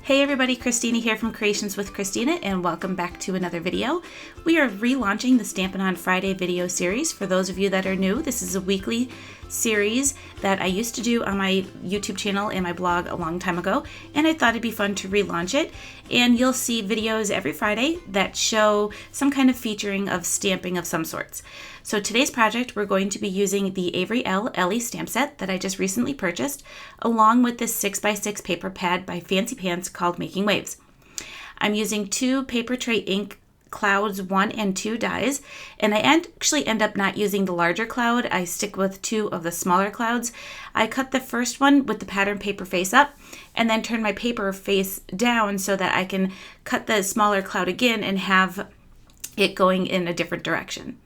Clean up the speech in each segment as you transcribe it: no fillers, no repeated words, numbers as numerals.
Hey everybody, Christina here from Creations with Christina, and welcome back to another video. We are relaunching the Stampin' On Friday video series. For those of you that are new, this is a weekly series that I used to do on my YouTube channel and my blog a long time ago, and I thought it'd be fun to relaunch it. And you'll see videos every Friday that show some kind of featuring of stamping of some sorts. So today's project, we're going to be using the Avery Elle Ellie stamp set that I just recently purchased, along with this 6x6 paper pad by Fancy Pants called Making Waves. I'm using two Paper Tray Ink Clouds 1 and 2 dies, and I actually end up not using the larger cloud. I stick with two of the smaller clouds. I cut the first one with the pattern paper face up, and then turn my paper face down so that I can cut the smaller cloud again and have it going in a different direction.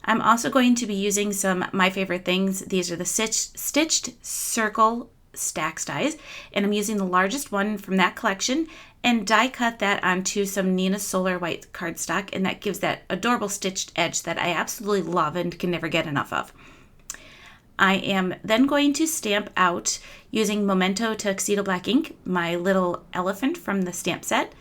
I'm also going to be using some My Favorite Things. These are the Stitched Circle Stacks dies, and I'm using the largest one from that collection and die cut that onto some Nina Solar White cardstock, and that gives that adorable stitched edge that I absolutely love and can never get enough of. I am then going to stamp out using Memento Tuxedo Black ink, my little elephant from the stamp set.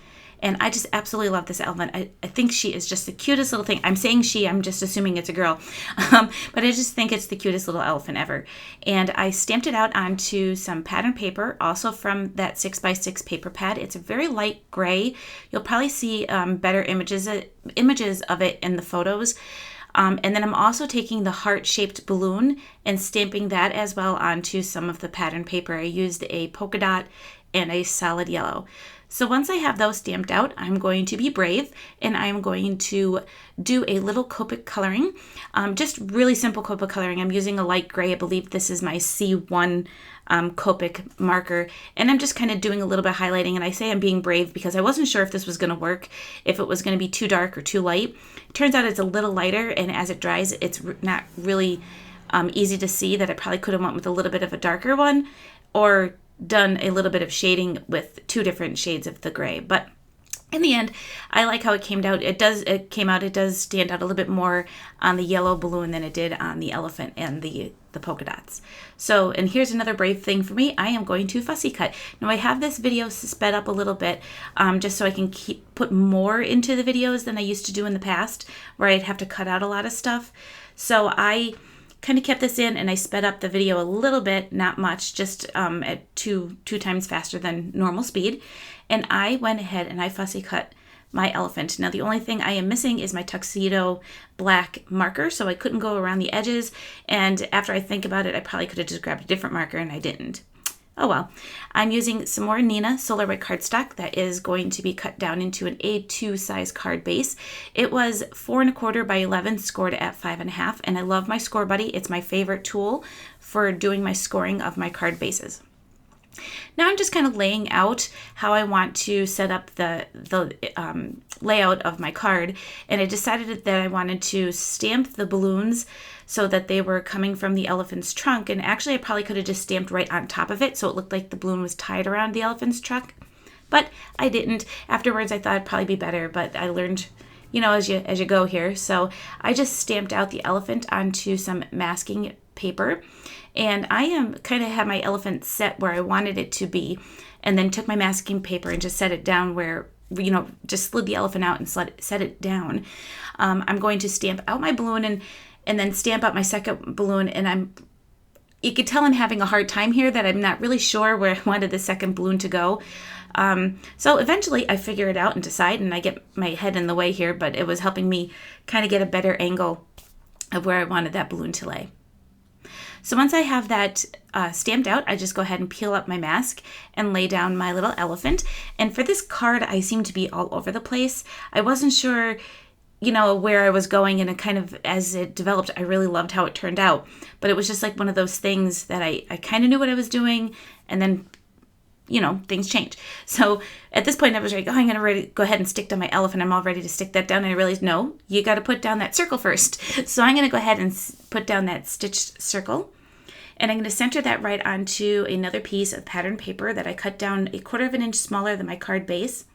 And I just absolutely love this elephant. I think she is just the cutest little thing. I'm saying she, I'm just assuming it's a girl. But I just think it's the cutest little elephant ever. And I stamped it out onto some pattern paper, also from that 6x6 paper pad. It's a very light gray. You'll probably see better images of it in the photos. And then I'm also taking the heart-shaped balloon and stamping that as well onto some of the pattern paper. I used a polka dot and a solid yellow. So once I have those stamped out, I'm going to be brave and I'm going to do a little Copic coloring, just really simple Copic coloring. I'm using a light gray. I believe this is my C1 Copic marker, and I'm just kind of doing a little bit of highlighting. And I say I'm being brave because I wasn't sure if this was going to work, if it was going to be too dark or too light. It turns out it's a little lighter, and as it dries, it's not really easy to see that I probably could have went with a little bit of a darker one or done a little bit of shading with two different shades of the gray. But in the end, I like how it came out. It does stand out a little bit more on the yellow balloon than it did on the elephant and the polka dots. So, and here's another brave thing for me. I am going to fussy cut. Now I have this video sped up a little bit just so I can put more into the videos than I used to do in the past, where I'd have to cut out a lot of stuff. So I kind of kept this in and I sped up the video a little bit, not much, just at two times faster than normal speed. And I went ahead and I fussy cut my elephant. Now the only thing I am missing is my tuxedo black marker, so I couldn't go around the edges. And after I think about it, I probably could have just grabbed a different marker and I didn't. Oh well. I'm using some more Nina Solar White cardstock that is going to be cut down into an A2 size card base. It was 4 1/4 by 11, scored at 5 1/2, and I love my Score Buddy. It's my favorite tool for doing my scoring of my card bases. Now I'm just kind of laying out how I want to set up the layout of my card, and I decided that I wanted to stamp the balloons so that they were coming from the elephant's trunk, and actually I probably could have just stamped right on top of it so it looked like the balloon was tied around the elephant's trunk, but I didn't. Afterwards I thought it'd probably be better, but I learned, you know, as you go here. So I just stamped out the elephant onto some masking paper, and I kind of had my elephant set where I wanted it to be, and then took my masking paper and just set it down where, you know, just slid the elephant out and set it down. I'm going to stamp out my balloon and then stamp out my second balloon, and you could tell I'm having a hard time here, that I'm not really sure where I wanted the second balloon to go. So eventually I figure it out and decide, and I get my head in the way here, but it was helping me kind of get a better angle of where I wanted that balloon to lay. So once I have that stamped out, I just go ahead and peel up my mask and lay down my little elephant. And for this card, I seem to be all over the place. I wasn't sure, you know, where I was going, and it kind of, as it developed, I really loved how it turned out. But it was just like one of those things that I kind of knew what I was doing, and then, you know, things change. So at this point I was like, oh, I'm going to go ahead and stick down my elephant. I'm all ready to stick that down. And I realized, no, you got to put down that circle first. So I'm going to go ahead and put down that stitched circle. And I'm going to center that right onto another piece of pattern paper that I cut down 1/4 inch smaller than my card base.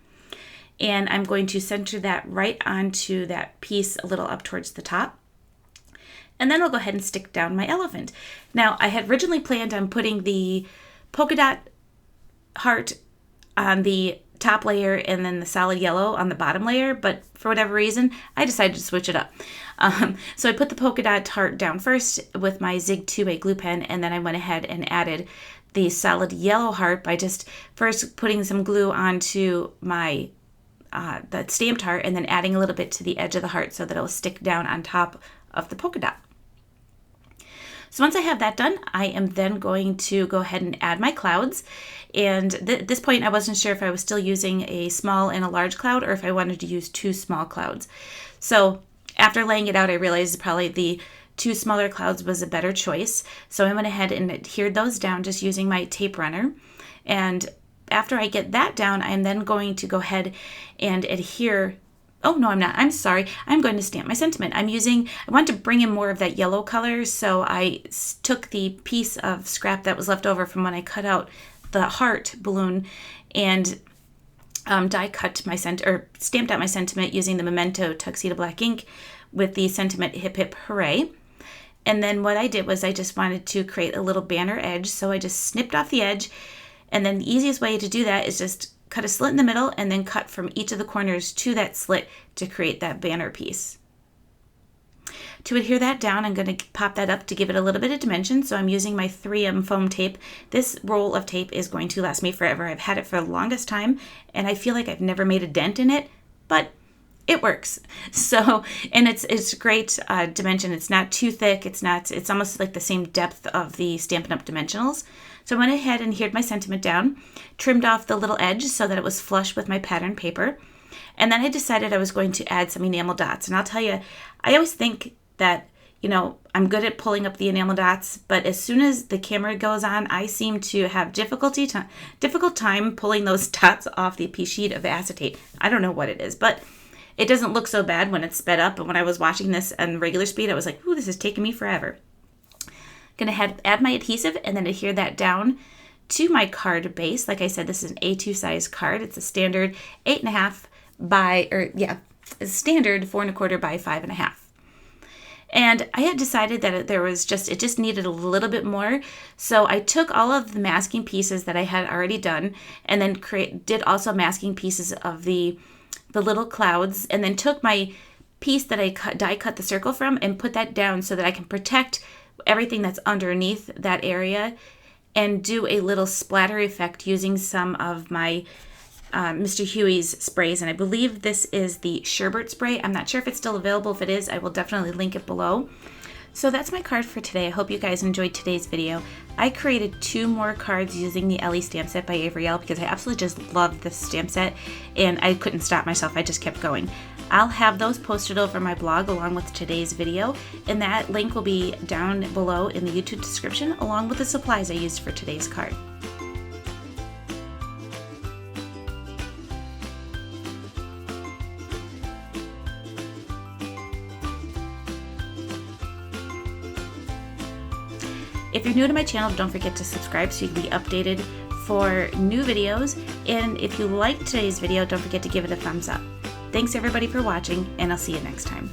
And I'm going to center that right onto that piece a little up towards the top. And then I'll go ahead and stick down my elephant. Now, I had originally planned on putting the polka dot heart on the top layer and then the solid yellow on the bottom layer, but for whatever reason, I decided to switch it up. So I put the polka dot heart down first with my Zig 2A glue pen, and then I went ahead and added the solid yellow heart by just first putting some glue onto my the stamped heart and then adding a little bit to the edge of the heart so that it'll stick down on top of the polka dot. So once I have that done, I am then going to go ahead and add my clouds. And at this point, I wasn't sure if I was still using a small and a large cloud or if I wanted to use 2 small clouds. So after laying it out, I realized probably the 2 smaller clouds was a better choice. So I went ahead and adhered those down just using my tape runner. And after I get that down, I'm then going to go ahead and adhere. Oh, no, I'm not. I'm sorry. I'm going to stamp my sentiment. I want to bring in more of that yellow color, so I took the piece of scrap that was left over from when I cut out the heart balloon and die cut my stamped out my sentiment using the Memento Tuxedo Black ink with the sentiment Hip Hip Hooray. And then what I did was I just wanted to create a little banner edge, so I just snipped off the edge, and then the easiest way to do that is just cut a slit in the middle and then cut from each of the corners to that slit to create that banner piece. To adhere that down, I'm going to pop that up to give it a little bit of dimension. So I'm using my 3M foam tape. This roll of tape is going to last me forever. I've had it for the longest time and I feel like I've never made a dent in it, but it works. So, and it's great dimension. It's not too thick. It's almost like the same depth of the Stampin' Up! Dimensionals. So I went ahead and adhered my sentiment down, trimmed off the little edge so that it was flush with my pattern paper. And then I decided I was going to add some enamel dots. And I'll tell you, I always think that, I'm good at pulling up the enamel dots, but as soon as the camera goes on, I seem to have difficult time pulling those dots off the piece sheet of acetate. I don't know what it is, but it doesn't look so bad when it's sped up. But when I was watching this on regular speed, I was like, ooh, this is taking me forever. Going to add my adhesive and then adhere that down to my card base. Like I said, this is an A2 size card. It's a standard 8.5 standard 4.25 by 5.5. And I had decided that it just needed a little bit more. So I took all of the masking pieces that I had already done and then did also masking pieces of the little clouds, and then took my piece that I die cut the circle from and put that down so that I can protect everything that's underneath that area and do a little splatter effect using some of my Mr. Huey's sprays. And I believe this is the sherbet spray. I'm not sure if it's still available. If it is, I will definitely link it below. So that's my card for today. I hope you guys enjoyed today's video. I created 2 more cards using the Ellie stamp set by Avery Elle because I absolutely just love this stamp set and I couldn't stop myself. I just kept going. I'll have those posted over my blog along with today's video, and that link will be down below in the YouTube description along with the supplies I used for today's card. If you're new to my channel, don't forget to subscribe so you can be updated for new videos. And if you liked today's video, don't forget to give it a thumbs up. Thanks everybody for watching, and I'll see you next time.